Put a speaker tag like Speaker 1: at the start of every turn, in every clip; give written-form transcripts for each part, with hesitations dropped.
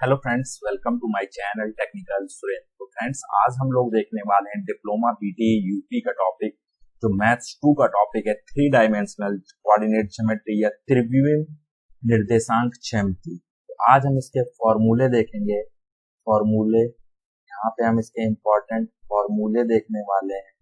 Speaker 1: Hello friends, welcome to my channel technical friend. तो friends, आज हम लोग देखने वाले हैं डिप्लोमा बीटी यूपी का टॉपिक, जो मैथ्स 2 का टॉपिक है, थ्री डायमेंशनल कोऑर्डिनेट ज्योमेट्री या त्रिविम निर्देशांक ज्यामिति। तो आज हम इसके फॉर्मूले देखेंगे। फॉर्मूले यहाँ पे हम इसके इम्पोर्टेंट फॉर्मूले देखने वाले हैं।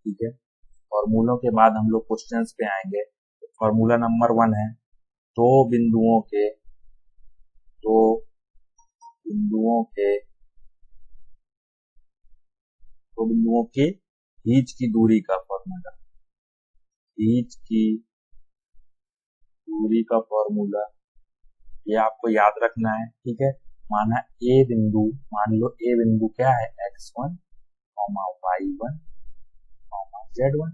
Speaker 1: ठीक है, फॉर्मूलों के बाद हम लोग क्वेश्चंस पे आएंगे। फॉर्मूला नंबर 1 है दो बिंदुओं के बीच की दूरी का फॉर्मूला। बीच की दूरी का फॉर्मूला ये आपको याद रखना है। ठीक है, मान लो ए बिंदु क्या है, x1, y1, z1।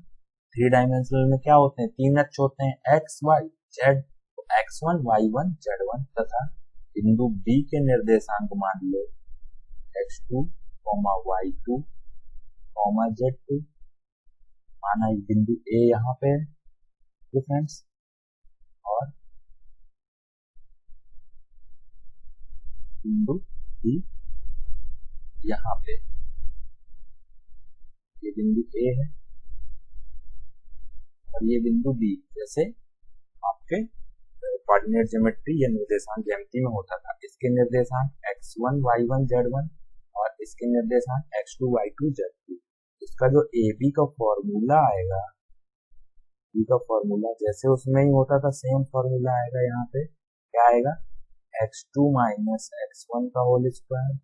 Speaker 1: Three dimensional में क्या होते हैं, तीन अक्ष होते हैं, x, y, z। तो x1, y1, z1 तथा बिंदु B के निर्देशांक मान लो x2, y2, z2। माना बिंदु A यहाँ पे है फ्रेंड्स, और बिंदु B यहाँ पे। ये बिंदु A है और ये बिंदु B। जैसे आपके कोऑर्डिनेट ज्योमेट्री या निर्देशांक ज्यामिति में होता था, इसके निर्देशांक x1, y1, z1 और इसके निर्देशांक x2, y2, z2। इसका जो AB का फॉर्मूला आएगा, B का फॉर्मूला जैसे उसमें ही होता था, सेम फॉर्मूला आएगा। यहाँ पे क्या आएगा, x2 माइनस x1 का whole square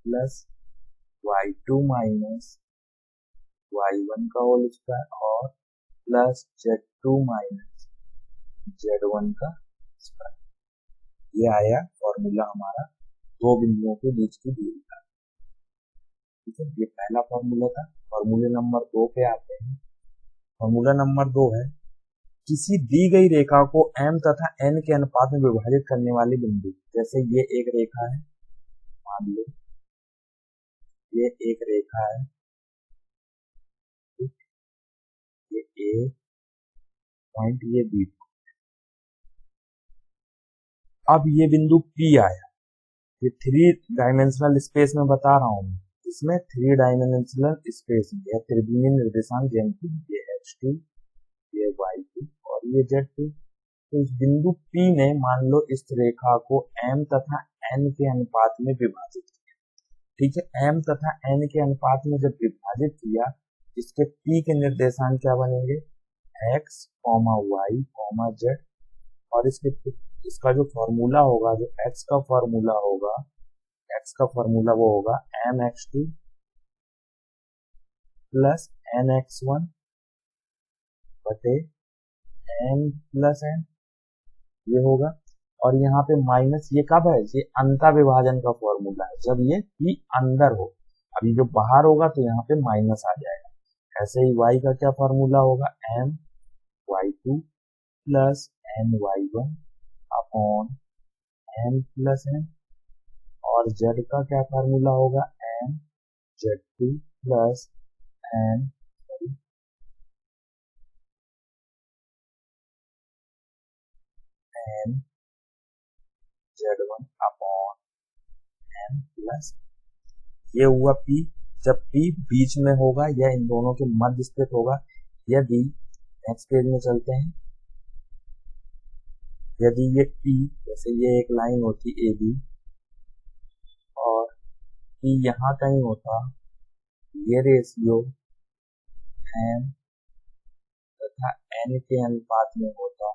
Speaker 1: plus y2 minus y1 का होल स्क्वायर और प्लस z2 माइनस z1 का स्क्वायर। ये आया फॉर्मूला हमारा दो बिंदुओं के बीच की दूरी का। ठीक है, ये पहला फॉर्मूला था। फॉर्मूले नंबर 2 पे आते हैं। फॉर्मूला नंबर 2 है किसी दी गई रेखा को m तथा n के अनुपात में विभाजित करने वाले बिंदु। जैसे ये एक रेखा है, मान लो ये एक रेखा है, ये A पॉइंट, ये B। अब ये बिंदु P आया, ये थ्री डायमेंशनल स्पेस में बता रहा हूं, इसमें थ्री डायमेंशनल स्पेस है, त्रिविमीय निर्देशांक ज्यामिति। ये x2, ये y2 और ये z2। तो इस बिंदु P ने मान लो इस रेखा को m तथा n के अनुपात में विभाजित किया। ठीक है, m तथा n के अनुपात में जब विभाजित किया, इसके P के निर्देशांक क्या बनेंगे, x, y, z। और इसका जो फॉर्मूला होगा, जो x का फॉर्मूला होगा, वो होगा mx2 प्लस nx1 बटे n प्लस n, ये होगा। और यहाँ पे माइनस, ये कब है, ये अंतर विभाजन का फॉर्मूला है, जब ये P अंदर हो। अभी जो बाहर होगा तो यहाँ पे माइनस आ जाएगा। ऐसे ही y का क्या फॉर्मूला होगा, m y2 plus n y1 upon n plus n। और z का क्या फार्मूला होगा, n z2 plus n z1 upon n plus. ये हुआ P। जब P बीच में होगा या इन दोनों के मध्य स्थित होगा, यदि नेक्स्ट पेज में चलते हैं, यदि ये P, जैसे ये एक लाइन होती AB और P यहाँ कहीं होता, ये रेशियो m तथा n के अनुपात में होता,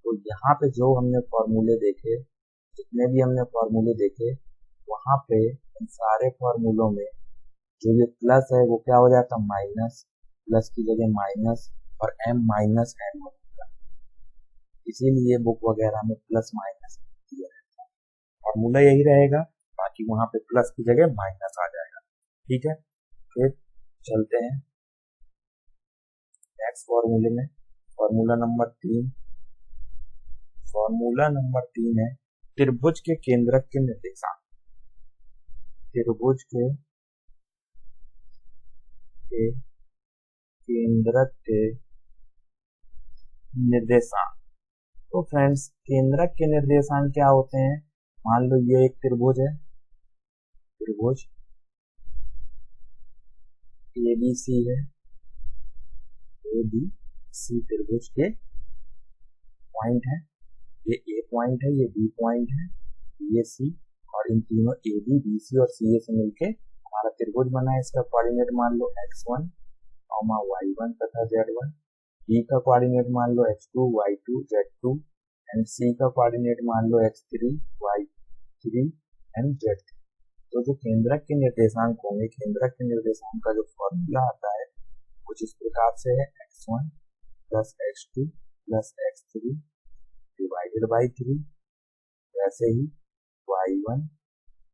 Speaker 1: तो यहाँ पे जो हमने फॉर्मूले देखे, जितने भी हमने फॉर्मूले देखे, वहां पे इन सारे फॉर्मूलों में जो ये प्लस है वो क्या हो जाता, माइनस। प्लस की जगह माइनस और m माइनस n होता। इसीलिए बुक वगैरह में प्लस माइनस दिया रहता है। फॉर्मूला यही रहेगा, बाकी वहां पे प्लस की जगह माइनस आ जाएगा। ठीक है, फिर चलते हैं नेक्स्ट फॉर्मूले में। Formula number 3। फॉर्मूला नंबर 3 है त्रिभुज के केंद्रक के निर्देशांक। त्रिभुज के केंद्रक के निर्देशांक। तो फ्रेंड्स, केंद्रक के निर्देशांक क्या होते हैं, मान लो ये एक त्रिभुज है, त्रिभुज ABC है, ABC त्रिभुज के पॉइंट है, ये A पॉइंट है, ये B पॉइंट है, ये C, और इन तीनों AB, BC और CA से मिलके हमारा त्रिभुज बना है। इसका कोऑर्डिनेट मान लो x1, y1 तथा z1, B का कोऑर्डिनेट मान लो x2, y2, z2 and C का कोऑर्डिनेट मान लो x3, y3 एंड z3। तो जो केंद्रक के निर्देशांक होंगे, केंद्रक के निर्देशांक का जो फॉर्मूला आता है कुछ इस प्रकार से है, x1 plus x2 plus x3 divided by 3, वैसे ही y1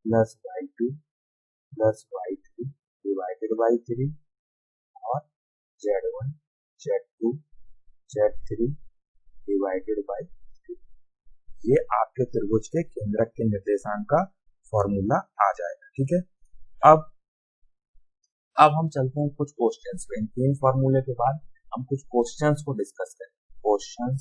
Speaker 1: plus y2 plus y3 divided by 3 और z1 z2 z3 divided by 3। ये आपके त्रिभुज के केंद्रक के निर्देशांक का फॉर्मूला आ जाएगा। ठीक है, अब हम चलते हैं कुछ क्वेश्चंस पे। इन तीन फॉर्मूले के बाद हम कुछ क्वेश्चंस को डिस्कस करें। क्वेश्चंस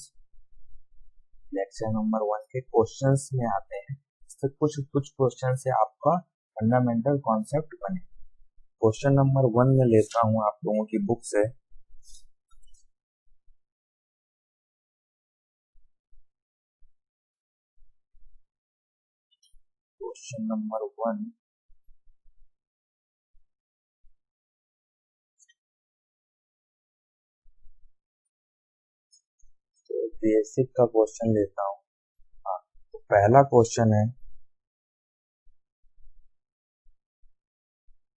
Speaker 1: लेक्चर नंबर 1 के क्वेश्चंस में आते हैं, इससे कुछ क्वेश्चन से आपका फंडामेंटल कॉन्सेप्ट बने। क्वेश्चन नंबर 1 में लेता हूं आप लोगों की बुक से, क्वेश्चन नंबर 1 तो बेसिक का क्वेश्चन लेता हूं। हाँ, तो पहला क्वेश्चन है,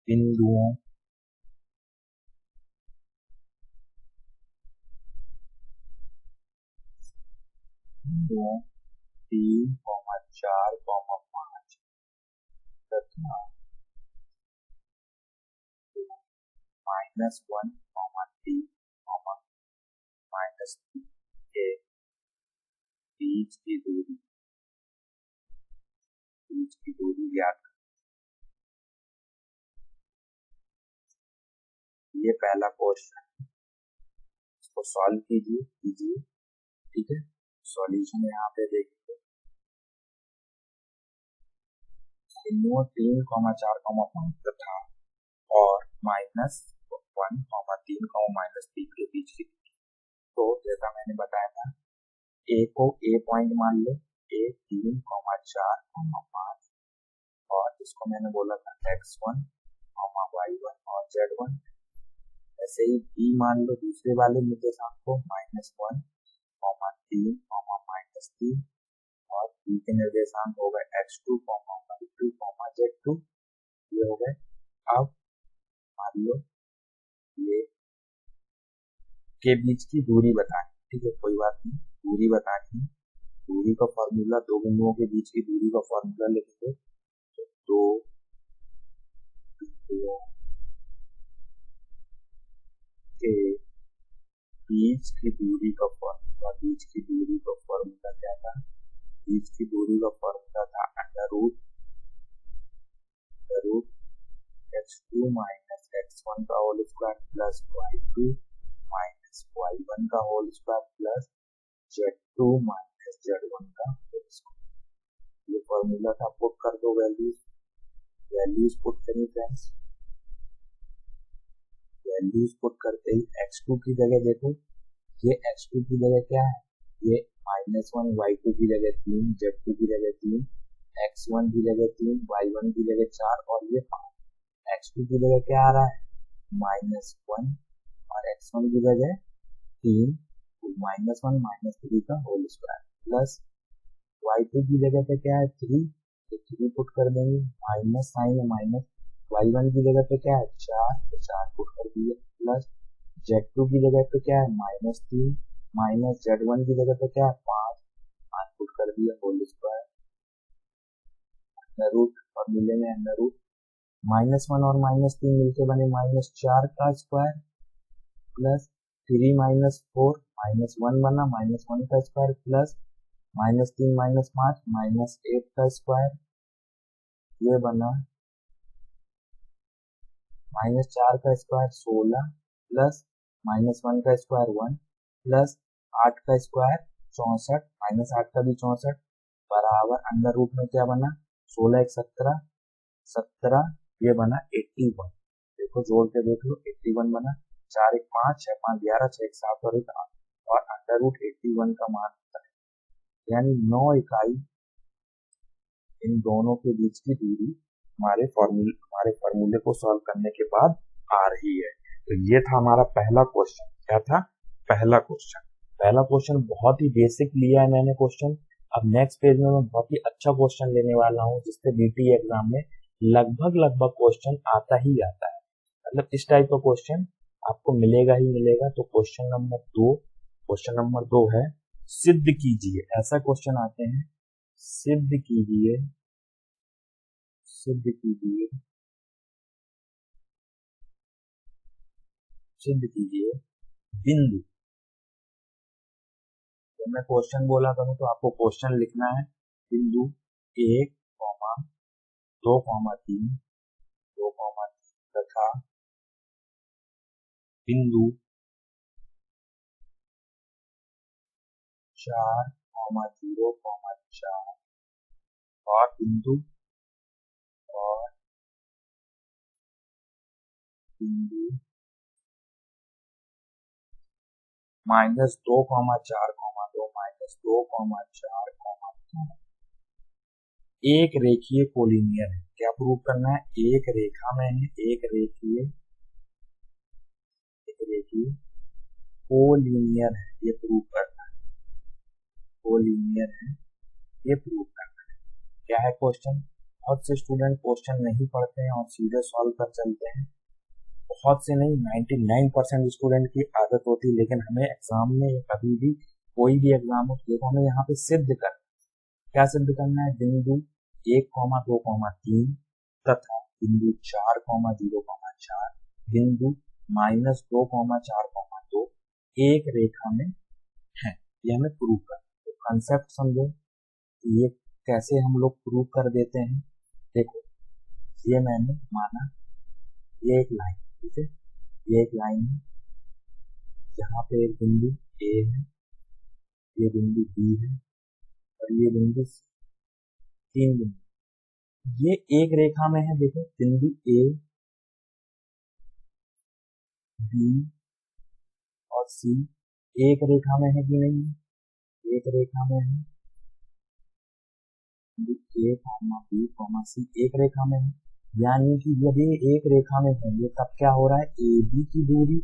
Speaker 1: बिंदुओं बिंदुओं 3, 4, 5 तथा -1, 3, -3 के बीच की दूरी ज्ञात करें। ये पहला क्वेश्चन, इसको सॉल्व कीजिए। ठीक है, सॉल्यूशन यहाँ पे देखिए, बिंदुओं 3, 4, 5 तथा और -1, 3, -3 के बीच की दूरी। तो जैसा मैंने बताया था, ए को ए पॉइंट मान लो, A 3, 4, 5 और इसको मैंने बोला था x1, y1 और z1। ऐसे ही B मान लो दूसरे वाले निर्देशांक को -1, 3, -3 और B के निर्देशांक हो गए x2, y2, z2, ये हो गए। अब मान लो ये के बीच की दूरी बतानी, ठीक है, कोई बात नहीं, दूरी बतानी। दूरी का फॉर्मूला, दो बिंदुओं के बीच की दूरी का फॉर्मूला लिखेंगे, तो दो बिंदुओं के बीच की दूरी का फॉर्मूला, बीच की दूरी का फॉर्मूला क्या था? बीच की दूरी का फॉर्मूला था under root x2 minus x1 का whole square plus y2 minus y1 का whole square plus z2 minus z1 का होल स्क्वायर। ये फॉर्मूला था, पुट कर दो वैल्यूज पुट करें फ्रेंड्स। वैल्यूज पुट करते ही x2 की जगह देखो, ये x2 की जगह क्या है, ये -1, y2 की जगह 3, z2 की जगह 3, x1 की जगह 3, y1 की जगह 4 और ये 5। x2 की जगह क्या आ रहा है, -1 और x1 की जगह 3, तो -1 -3 का होल स्क्वायर प्लस y2 की जगह पे क्या है 3, तो 3 पुट कर देंगे, माइनस साइन है माइनस, y1 की जगह पे क्या है 4, तो 4 पुट कर दिए, प्लस z2 की जगह पे क्या है -3 माइनस z1 की जगह पे क्या है 5 पुट कर दिया, होल स्क्वायर अंडर रूट, फॉर्मूले में अंडर रूट -1 और -3 मिलके बने -4 का स्क्वायर प्लस 3 -4 -1 बना -1 का स्क्वायर प्लस -3 -5 -8 का स्क्वायर, ये बना -4 का स्क्वायर 16 प्लस -1 का स्क्वायर 1 प्लस 8 का स्क्वायर 64, -8 का भी 64 बराबर अंडर रूट में क्या बना, 16 एक 17, 17 ये बना 81। देखो जोड़ के देख लो, 81 बना, 4 एक 5, 6 5 11, 6 एक 7 और एक 8, और अंडर रूट 81 का मान होता है, यानी 9 इकाई इन दोनों के बीच की दूरी हमारे फॉर्मूले को सॉल्व करने के बाद आ रही है। तो ये था हमारा पहला क्वेश्चन। क्या था? पहला क्वेश्चन बहुत ही बेसिक लिया है मैंने क्वेश्चन। अब नेक्स्ट पेज में मैं बहुत ही अच्छा क्वेश्चन लेने वाला हूँ, जिससे बीटी एग्जाम में लगभग क्वेश्चन आता ही आता है, मतलब इस टाइप का क्वेश्चन आपको मिलेगा ही मिलेगा। तो क्वेश्चन नंबर दो है, सिद्ध कीजिए। ऐसा क्वेश्चन आते हैं, सिद्ध कीजिए बिंदु। तो मैं क्वेश्चन बोला करूं तो आपको क्वेश्चन लिखना है, बिंदु 1, 2, 3, 2, 3 तथा बिंदु 4, 0, 4 और बिंदु -2, 4, 2, -2, 4, 2 एक रेखीय कोलिनियर है। क्या प्रूव करना है? एक रेखा में है, एक रेखीय कोलिनियर है, ये प्रूव करना है। कोलिनियर है, ये प्रूव करना है। क्या है क्वेश्चन? बहुत से स्टूडेंट क्वेश्चन नहीं पढ़ते हैं और सीधे सॉल्व कर चलते हैं। बहुत से नहीं, 99% स्टूडेंट की आदत होती है, लेकिन हमें एग्जाम में कभी भी कोई भी एग्जाम हो तो हमें यहाँ पे सिद्ध करना। क्या सिद्ध करना है? बिंदु 1, 2, 3 तथा बिंदु 4, 0, 4 बिंदु -2, 4, 2 एक रेखा में है, ये हमें प्रूव करना है। तो कंसेप्ट समझो, ये कैसे हम लोग प्रूव कर देते हैं। देखो, ये मैंने माना, ये एक लाइन, ठीक है, ये एक लाइन है, यहाँ पे एक बिंदु ए है, ये बिंदु बी है और ये बिंदु सी, 3 बिंदु ये एक रेखा में है। देखो, बिंदु ए, बी और सी एक रेखा में है कि नहीं? एक रेखा में है। बिंदु ए, बी, सी एक रेखा में है, यानी कि जब ये एक रेखा में है, ये तब क्या हो रहा है? ए बी की दूरी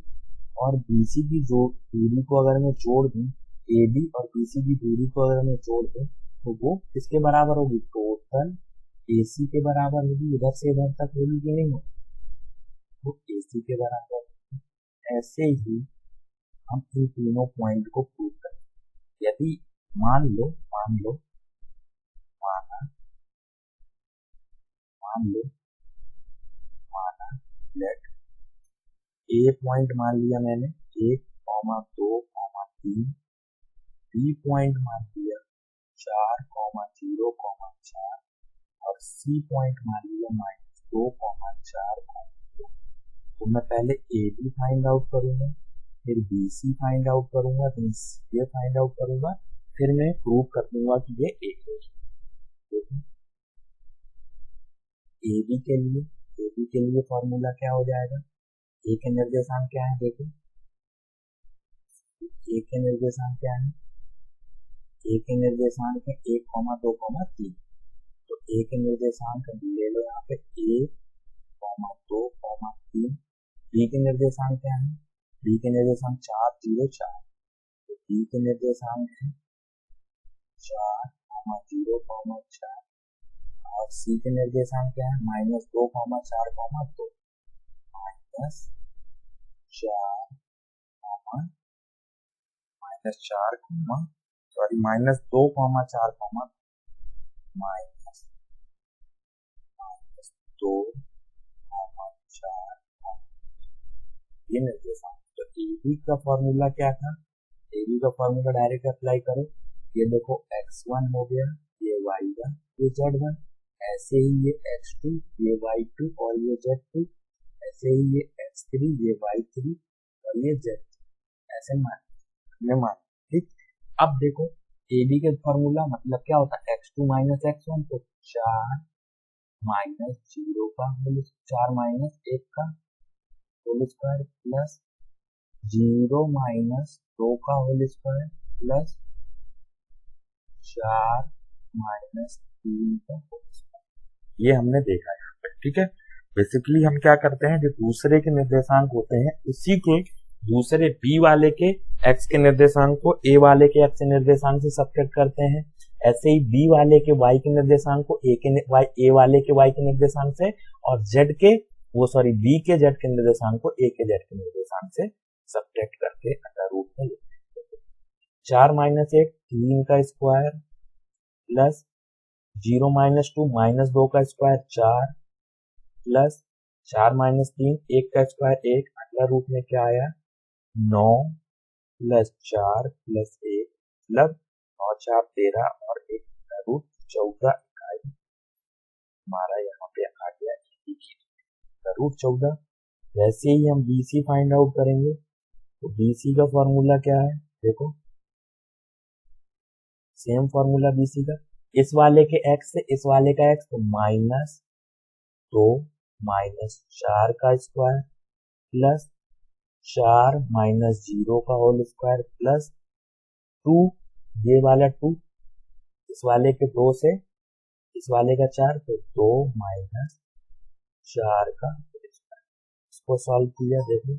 Speaker 1: और बीसी की दूरी को अगर मैं जोड़ दूं, ए बी और बीसी की दूरी को अगर मैं जोड़ दूं, तो वो किसके बराबर होगी? टोटल एसी के बराबर होगी। इधर से इधर तक होगी कि नहीं होगी? वो एसी के बराबर। ऐसे ही हम इन तीनों पॉइंट को प्रूव करें। यदि मान लो लेट ए पॉइंट मान लिया मैंने 1, 2, 3, बी पॉइंट मान लिया 4, 0, 4 और सी पॉइंट मान लिया -2, 4, 2। तो मैं पहले ए बी फाइंड आउट करूंगा, फिर बी सी फाइंड आउट करूंगा, फिर सी ए फाइंड आउट करूंगा, फिर मैं प्रूव कर दूंगा कि ये ए है। ए बी के लिए फॉर्मूला क्या हो जाएगा? ए के निर्देशांक क्या है? देखो, ए के निर्देशांक क्या है? ए के निर्देशांक है 1, 2, 3। तो ए के निर्देशांक ले लो यहाँ पे 1, 2, 3। बी के निर्देशांक क्या है? बी के निर्देशांक 4, 0, 4। तो बी के निर्देशांक है 4, 0, 4 और सी के निर्देशांक क्या है? -2, 4, 2 -4, -4, सॉरी -2, 4, -2, 4 ये निर्देशांक। तो एबी का फॉर्मूला क्या था? एबी का फॉर्मूला डायरेक्ट अप्लाई करो। ये देखो x1 हो गया, ये y1, ये z1, ऐसे ही ये x2, ये y2 और ये z2, ऐसे ही ये x3, ये y3 और ये z3, ऐसे मान ठीक। अब देखो, ए बी के फॉर्मूला मतलब क्या होता है x2 माइनस x1, तो 4 माइनस 0 का होल 4 माइनस 1 का होल स्क्वायर प्लस 0 माइनस 2 का होल स्क्वायर प्लस 4 माइनस 3 का होल स्क्वायर। ये हमने देखा है यहाँ पे, ठीक है। बेसिकली हम क्या करते हैं, जो दूसरे के निर्देशांक होते हैं उसी के दूसरे बी वाले के x के निर्देशांक को a वाले के x निर्देशांक से सब्ट्रैक्ट करते हैं। ऐसे ही b वाले के y के निर्देशांक को a वाले के y के निर्देशांक से और b के z के निर्देशांक को a के z के निर्देशांक से सब्ट्रैक्ट करके अंडर रूट में लिखते हैं। 4 माइनस 1 3 का स्क्वायर प्लस 0 माइनस 2 माइनस 2 का स्क्वायर 4 प्लस 4 माइनस 3 1 का स्क्वायर 1 अंडर रूट में क्या आया 9 प्लस 4 प्लस 1 मतलब 9 4 13 और 1 अंडर रूट 14 इकाई हमारा यहाँ पे आ गया अंडर रूट 14। वैसे ही हम BC फाइंड आउट करेंगे, तो BC का फॉर्मूला क्या है, देखो सेम फॉर्मूला BC का, इस वाले के x से इस वाले का x, तो माइनस 2 माइनस 4 का स्क्वायर प्लस 4 माइनस 0 का होल स्क्वायर प्लस 2 ये वाला 2 इस वाले के 2 से इस वाले का 4, तो 2 माइनस 4 का होल स्क्वायर। इसको सॉल्व किया, देखो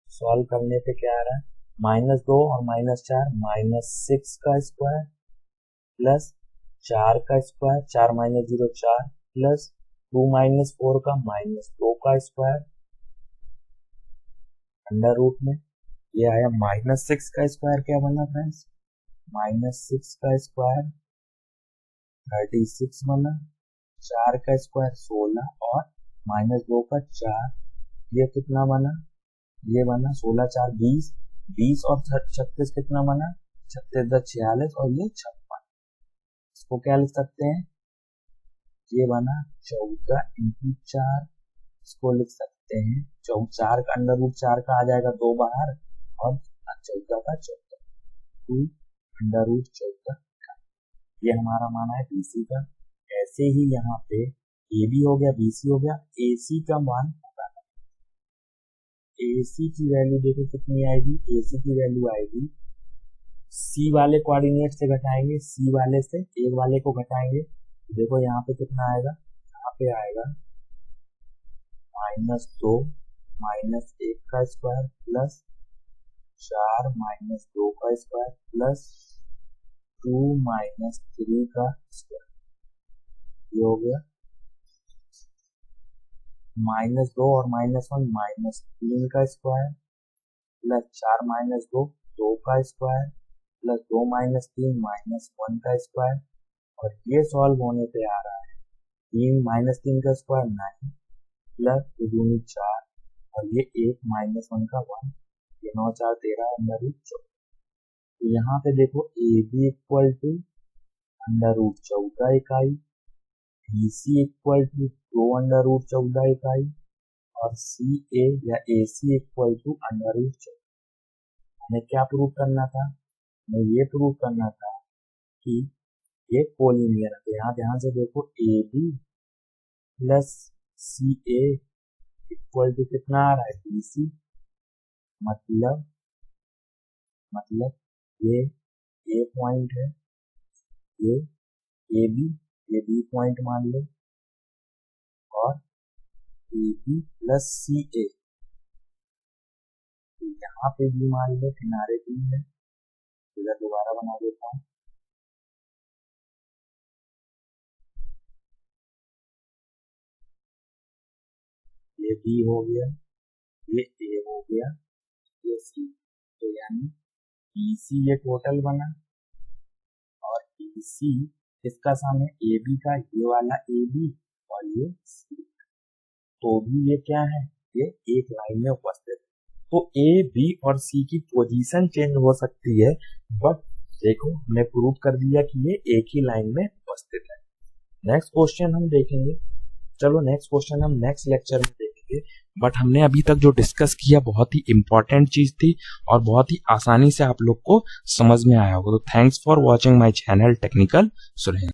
Speaker 1: सॉल्व करने पे क्या आ रहा है, माइनस 2 और माइनस 4 माइनस 6 का स्क्वायर प्लस 4 का स्क्वायर 4 माइनस 0 4 प्लस 2 माइनस 4 का माइनस 2 का स्क्वायर अंडर रूट में ये आया माइनस 6 का स्क्वायर क्या बना फ्रेंड्स, माइनस 6 का स्क्वायर 36 बना, 4 का स्क्वायर 16 और माइनस 2 का 4, ये कितना बना, ये बना 16 4 20, 20 और 36 कितना बना 36 10 46 और ये 56। इसको क्या लिख सकते हैं, ये बना 14 इंटू 4, इसको लिख सकते हैं 4 का अंडर रूट 4 का आ जाएगा 2 बाहर और 14 का 14 2 अंडर रूट 14। ये हमारा माना है BC का। ऐसे ही यहाँ पे AB हो गया BC हो गया, AC का मान होगा, AC की वैल्यू देखो कितनी आएगी, AC की वैल्यू आएगी C वाले कोऑर्डिनेट से घटाएंगे, C वाले से A वाले को घटाएंगे, देखो यहाँ पे कितना आएगा, यहाँ पे आएगा माइनस 2 माइनस 1 का स्क्वायर प्लस 4 माइनस 2 का स्क्वायर प्लस 2 माइनस 3 का स्क्वायर, ये हो गया माइनस 2 और माइनस 1 माइनस 3 का स्क्वायर प्लस 4 माइनस 2 2 का स्क्वायर प्लस 2 माइनस 3 माइनस 1 का स्क्वायर, और ये सॉल्व होने पे आ रहा है 3 माइनस 3 का स्क्वायर 9 प्लस 2 4 और ये 1 माइनस 1 का 1, ये 9 4 13 अंडर रूट 14। तो यहाँ पे देखो AB equal to under root 14 इकाई, BC equal to 2 under root 14 इकाई और CA या AC equal to under root 14। हमें क्या प्रूव करना था, हमें ये प्रूव करना था कि ये कोलिनियर है। यहाँ ध्यान से देखो AB plus CA equal to कितना आ रहा है BC, मतलब ये A पॉइंट है, ये AB ये B पॉइंट मान लो और AB प्लस CA यहाँ पे भी मान लो किनारे भी है, इधर दोबारा बना देता हूँ, ये B हो गया, ये A हो गया, ये C, तो यानी BC ये टोटल बना और BC इसका सम है AB का, ये वाला AB और ये C, तो भी ये क्या है, ये एक लाइन में उपस्थित। तो A B और C की पोजीशन चेंज हो सकती है, बट देखो हमने प्रूव कर दिया कि ये एक ही लाइन में उपस्थित है। नेक्स्ट क्वेश्चन हम देखेंगे, चलो नेक्स्ट क्वेश्चन हम नेक्स्ट लेक्चर में देखेंगे। बट हमने अभी तक जो डिस्कस किया बहुत ही इंपॉर्टेंट चीज थी और बहुत ही आसानी से आप लोग को समझ में आया होगा। तो thanks for watching my channel technical Surendra.